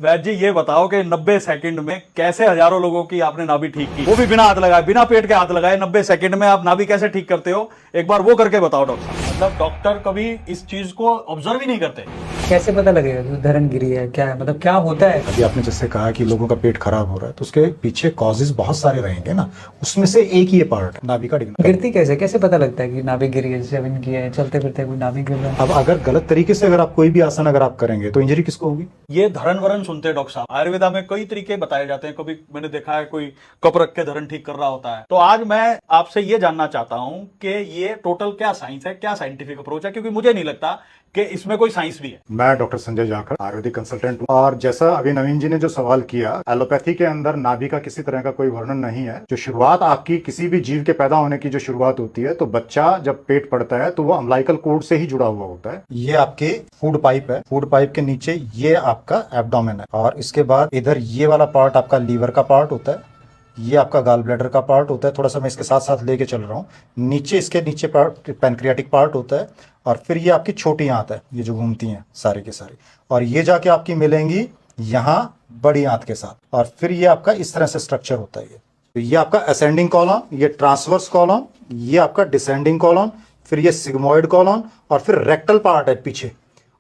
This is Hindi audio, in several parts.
वैद जी ये बताओ कि 90 सेकंड में कैसे हजारों लोगों की आपने नाभि ठीक की, वो भी बिना हाथ लगाए, बिना पेट के हाथ लगाए। 90 सेकंड में आप नाभि कैसे ठीक करते हो, एक बार वो करके बताओ डॉक्टर साहब। मतलब डॉक्टर कभी इस चीज को ऑब्जर्व ही नहीं करते। कैसे पता लगेगा कि धरण गिरी है, क्या है, मतलब क्या होता है? अभी आपने जैसे कहा कि लोगों का पेट खराब हो रहा है, तो उसके पीछे कॉजेज बहुत सारे रहेंगे ना, उसमें से एक ही ये पार्ट नाभि का डिगना। गिरती कैसे कैसे पता लगता है कि नाभि गिरी है? जैसे अभी की है, चलते फिरते कोई नाभि गिर रहा है। अब अगर गलत तरीके से अगर आप कोई भी आसन अगर आप करेंगे तो इंजरी किसको होगी? ये धरण वरण सुनते हैं डॉक्टर साहब, आयुर्वेदा में कई तरीके बताए जाते हैं। कभी मैंने देखा है कोई कप रख के धरण ठीक कर रहा होता है। तो आज मैं आपसे ये जानना चाहता हूं कि ये टोटल क्या साइंस है, क्या साइंटिफिक अप्रोच है, क्योंकि मुझे नहीं लगता कि इसमें कोई साइंस भी है। मैं डॉक्टर संजय जाखड़, आयुर्वेदिक कंसल्टेंट हूं। और जैसा अभी नवीन जी ने जो सवाल किया, एलोपैथी के अंदर नाभि का किसी तरह का कोई वर्णन नहीं है। जो शुरुआत आपकी किसी भी जीव के पैदा होने की जो शुरुआत होती है, तो बच्चा जब पेट पड़ता है तो वो अम्लाइकल कोड से ही जुड़ा हुआ होता है। ये आपके फूड पाइप है, फूड पाइप के नीचे ये आपका एब्डोमेन है, और इसके बाद इधर ये वाला पार्ट आपका लीवर का पार्ट होता है, ये आपका गाल ब्लैडर का पार्ट होता है। थोड़ा सा मैं इसके साथ साथ लेके चल रहा हूँ। नीचे इसके नीचे पार्ट पैनक्रियाटिक पार्ट होता है, और फिर ये आपकी छोटी आंत है, ये जो घूमती हैं सारी की सारी, और ये जाके आपकी मिलेंगी यहाँ बड़ी आंत के साथ, और फिर ये आपका इस तरह से स्ट्रक्चर होता है। तो ये आपका असेंडिंग कॉलम, ये ट्रांसवर्स कॉलम, ये आपका डिसेंडिंग कॉलम, फिर ये सिग्मोइड कॉलम, और फिर रेक्टल पार्ट है पीछे।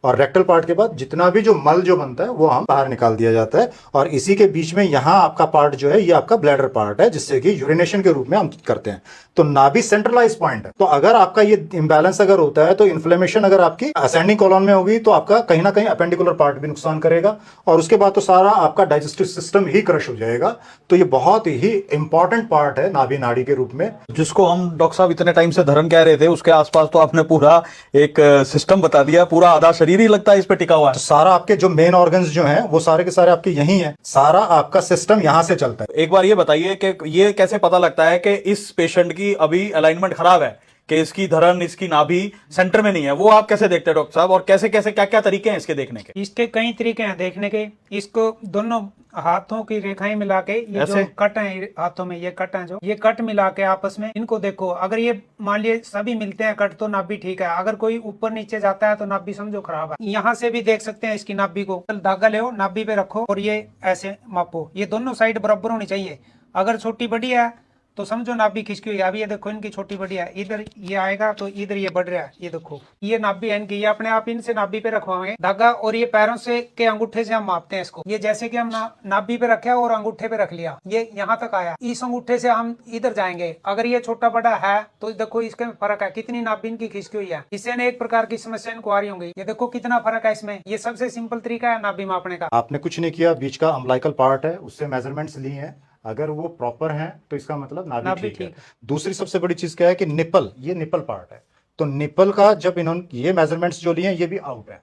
और रेक्टल पार्ट के बाद जितना भी जो मल जो बनता है वो हम बाहर निकाल दिया जाता है, और इसी के बीच में यहाँ आपका पार्ट जो है ये आपका ब्लैडर पार्ट है, जिससे कि यूरिनेशन के रूप में हम करते हैं। तो नाभि सेंट्रलाइज पॉइंट है। तो अगर आपका ये इंबैलेंस अगर होता है, तो इन्फ्लेमेशन अगर आपकी असेंडिंग कॉलम में होगी, तो आपका कहीं ना कहीं अपेंडिकुलर पार्ट भी नुकसान करेगा, और उसके बाद तो सारा आपका डाइजेस्टिव सिस्टम ही क्रश हो जाएगा। तो ये बहुत ही इंपॉर्टेंट पार्ट है नाभि नाड़ी के रूप में। जिसको हम डॉक्टर साहब इतने टाइम से धरण कह रहे थे, उसके आसपास तो आपने पूरा एक सिस्टम बता दिया, पूरा आधा शरीर ही लगता है इस पे टिका हुआ है। तो सारा आपके जो मेन ऑर्गन्स जो हैं वो सारे के सारे आपके यही हैं, सारा आपका सिस्टम यहाँ से चलता है। एक बार ये बताइए कि ये कैसे पता लगता है कि इस पेशेंट की अभी अलाइनमेंट खराब है, कि इसकी धरण, इसकी नाभि सेंटर में नहीं है? वो आप कैसे देखते हैं डॉक्टर साहब, और कैसे कैसे क्या क्या तरीके हैं इसके देखने के? इसके कई तरीके हैं देखने के। इसको दोनों हाथों की रेखाएं मिला के, ये ऐसे? जो कट है हाथों में, ये कट है, जो ये कट मिला के आपस में इनको देखो। अगर ये मान लिए सभी मिलते हैं कट, तो नाभि ठीक है। अगर कोई ऊपर नीचे जाता है तो नाभि समझो खराब है। यहाँ से भी देख सकते हैं इसकी नाभि को। धागा ले, नाभि पे रखो और ये ऐसे मापो। ये दोनों साइड बराबर होनी चाहिए। अगर छोटी बड़ी है तो समझो नाभि खिसकी हुई है। अभी ये देखो, इनकी छोटी बड़ी है, इधर ये आएगा तो इधर ये बढ़ रहा है। ये देखो, ये नाभि है इनकी, ये अपने आप इनसे नाभि पे रखवाएंगे धागा, और ये पैरों से के अंगूठे से हम मापते हैं इसको। ये जैसे कि हम नाभि पे रखे और अंगूठे पे रख लिया, ये यहाँ तक आया, इस अंगूठे से हम इधर जाएंगे। अगर ये छोटा बड़ा है तो देखो इसके फर्क है, कितनी नाभि इनकी खिसकी हुई है। इससे अनेक प्रकार की समस्या इनको आ रही होंगी। ये देखो कितना फर्क है इसमें। ये सबसे सिंपल तरीका है नाभि मापने का। आपने कुछ नहीं किया, बीच का अम्लाइकल पार्ट है उससे मेजरमेंट्स ली हैं, अगर वो प्रॉपर हैं तो इसका मतलब नाभि ठीक है। दूसरी सबसे बड़ी चीज क्या है कि निपल, ये निपल पार्ट है, तो निपल का जब इन्होंने ये मेजरमेंट्स जो लिए हैं ये भी आउट है,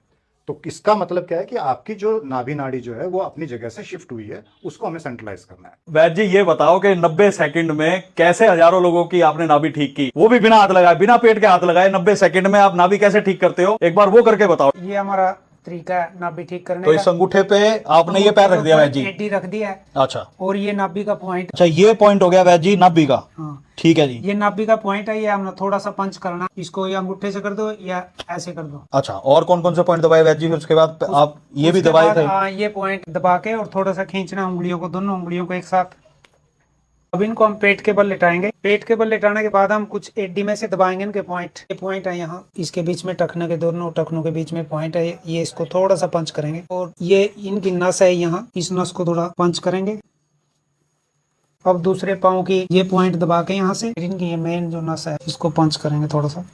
तो इसका मतलब क्या है कि आपकी जो नाभि नाड़ी जो है वो अपनी जगह से शिफ्ट हुई है, उसको हमें सेंट्रलाइज करना है। वैद जी ये बताओ कि 90 सेकंड में कैसे हजारों लोगों की आपने नाभि ठीक की, वो भी बिना हाथ लगाए, बिना पेट के हाथ लगाए। 90 सेकंड में आप नाभि कैसे ठीक करते हो, एक बार वो करके बताओ। ये हमारा तरीका है नाभि ठीक करने तो इस अंगूठे पे आपने ये पैर रख दिया वैद जी? एडी रख दिया है। अच्छा और ये नाभि का पॉइंट। अच्छा, ये पॉइंट हो गया वैद जी नाभि का। हाँ, ठीक है जी। ये नाभि का पॉइंट है। ये हमने थोड़ा सा पंच करना, इसको या अंगूठे से कर दो या ऐसे कर दो। अच्छा, और कौन कौन से पॉइंट दबाए वैद जी? फिर उसके बाद आप ये भी उसके दबाए बाद, थे? हाँ, ये पॉइंट दबा के और थोड़ा सा खींचना उंगलियों को, दोनों उंगलियों को एक साथ। अब इनको हम पेट के बल लेटाएंगे। पेट के बल लेटाने के बाद हम कुछ एडी में से दबाएंगे इनके पॉइंट। ये पॉइंट है यहाँ, इसके बीच में टखने के, दोनों टखनों के बीच में पॉइंट है। ये इसको थोड़ा सा पंच करेंगे, और ये इनकी नस है यहाँ, इस नस को थोड़ा पंच करेंगे। अब दूसरे पाँव की ये पॉइंट दबा के यहाँ से इनकी ये मेन जो नस है इसको पंच करेंगे थोड़ा सा।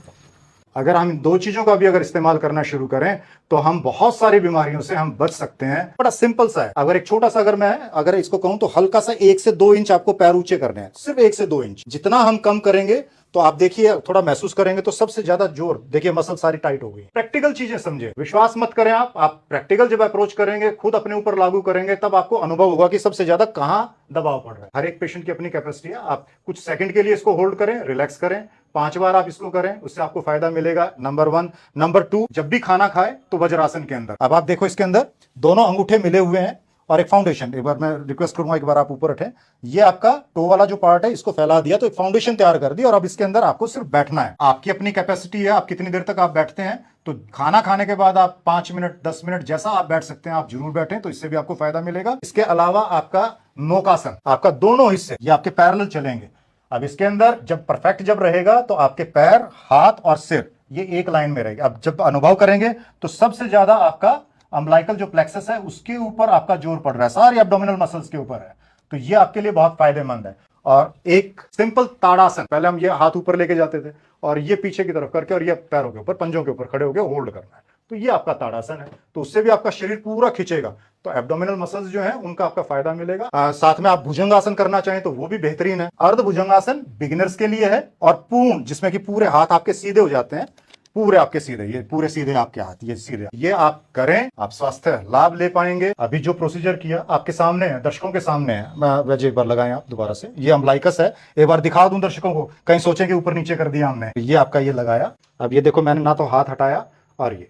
अगर हम इन दो चीजों का भी अगर इस्तेमाल करना शुरू करें तो हम बहुत सारी बीमारियों से हम बच सकते हैं। बड़ा सिंपल सा है। अगर एक छोटा सा अगर इसको कहूं तो हल्का सा 1 से 2 इंच आपको पैर ऊंचे करने हैं, सिर्फ 1 से 2 इंच। जितना हम कम करेंगे तो आप देखिए, थोड़ा महसूस करेंगे तो सबसे ज्यादा जोर, देखिए मसल सारी टाइट हो गई। प्रैक्टिकल चीजें समझे, विश्वास मत करें। आप प्रैक्टिकल जब अप्रोच करेंगे, खुद अपने ऊपर लागू करेंगे, तब आपको अनुभव होगा कि सबसे ज्यादा कहां दबाव पड़ रहा है। हर एक पेशेंट की अपनी कैपेसिटी है। आप कुछ सेकंड के लिए इसको होल्ड करें, रिलैक्स करें, 5 बार आप इसको करें, उससे आपको फायदा मिलेगा। नंबर 1। नंबर 2, जब भी खाना खाए तो वज्रासन के अंदर, अब आप देखो इसके अंदर दोनों अंगूठे मिले हुए हैं और एक फाउंडेशन। एक बार मैं रिक्वेस्ट करूंगा, एक बार आप ऊपर उठें। ये आपका टो वाला जो पार्ट है इसको फैला दिया, तो एक फाउंडेशन तैयार कर दी, और अब इसके अंदर आपको सिर्फ बैठना है। आपकी अपनी कैपेसिटी है, आप कितनी देर तक आप बैठते हैं, तो खाना खाने के बाद आप 5 मिनट 10 मिनट जैसा आप बैठ सकते हैं आप जरूर बैठें, तो इससे भी आपको फायदा मिलेगा। इसके अलावा आपका नौकासन, आपका दोनों हिस्से ये आपके पैरेलल चलेंगे। अब इसके अंदर जब परफेक्ट जब रहेगा तो आपके पैर, हाथ और सिर ये एक लाइन में रहेगा। अब जब अनुभव करेंगे तो सबसे ज्यादा आपका अम्बलाइकल जो प्लेक्सस है उसके ऊपर आपका जोर पड़ रहा है, सारे एब्डोमिनल मसल्स के ऊपर है, तो ये आपके लिए बहुत फायदेमंद है। और एक सिंपल ताड़ासन, पहले हम ये हाथ ऊपर लेके जाते थे और ये पीछे की तरफ करके और ये पैरों के ऊपर, पंजों के ऊपर खड़े होकर होल्ड करना है, तो ये आपका ताड़ासन है। तो उससे भी आपका शरीर पूरा खिंचेगा, तो एब्डोमिनल मसल्स जो है उनका आपका फायदा मिलेगा। साथ में आप भुजंगासन करना चाहें तो वो भी बेहतरीन है। अर्ध भुजंगासन बिगिनर्स के लिए है, और पूर्ण जिसमें कि पूरे हाथ आपके सीधे हो जाते हैं, पूरे आपके सीधे, ये पूरे सीधे आपके हाथ, ये सीधे, ये आप करें, आप स्वास्थ्य लाभ ले पाएंगे। अभी जो प्रोसीजर किया आपके सामने है, दर्शकों के सामने है, मैं वेज एक बार लगाएं आप दोबारा से, ये अम्बलाइकस है, एक बार दिखा दूं दर्शकों को, कहीं सोचे कि ऊपर नीचे कर दिया हमने। ये आपका ये लगाया, अब ये देखो मैंने ना तो हाथ हटाया, और ये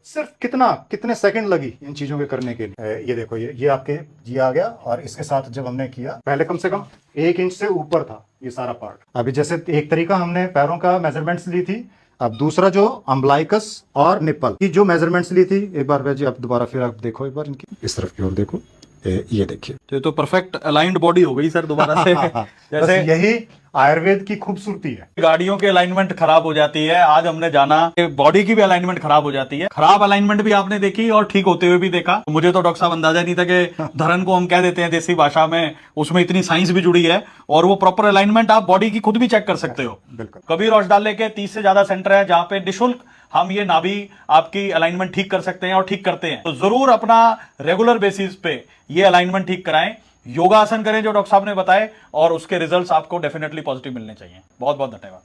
सिर्फ कितने सेकंड लगी इन चीजों के करने के लिए। ये देखो ये आपके ये आ गया, और इसके साथ जब हमने किया, पहले कम से कम 1 इंच से ऊपर था ये सारा पार्ट। अभी जैसे एक तरीका हमने पैरों का मेजरमेंट्स ली थी, अब दूसरा जो अम्बलाइकस और निप्पल की जो मेजरमेंट्स ली थी, एक बार जी आप दोबारा फिर आप देखो, एक बार इनकी इस तरफ की ओर देखो, ये देखिए, तो परफेक्ट अलाइंड बॉडी हो गई सर दोबारा से। जैसे यही आयुर्वेद की खूबसूरती है। गाड़ियों की अलाइनमेंट खराब हो जाती है, आज हमने जाना बॉडी की भी अलाइनमेंट खराब हो जाती है। खराब अलाइनमेंट भी आपने देखी और ठीक होते हुए भी देखा। मुझे तो डॉक्टर साहब अंदाजा नहीं था कि धरन को हम कह देते हैं देसी भाषा में, उसमें इतनी साइंस भी जुड़ी है, और वो प्रॉपर अलाइनमेंट आप बॉडी की खुद भी चेक कर सकते हो। बिल्कुल। कबीर औषधालय के 30 से ज्यादा सेंटर है जहां पे निःशुल्क हम ये नाभि आपकी अलाइनमेंट ठीक कर सकते हैं और ठीक करते हैं। तो जरूर अपना रेगुलर बेसिस पे ये अलाइनमेंट ठीक कराएं, योगासन करें जो डॉक्टर साहब ने बताए, और उसके रिजल्ट्स आपको डेफिनेटली पॉजिटिव मिलने चाहिए। बहुत बहुत धन्यवाद।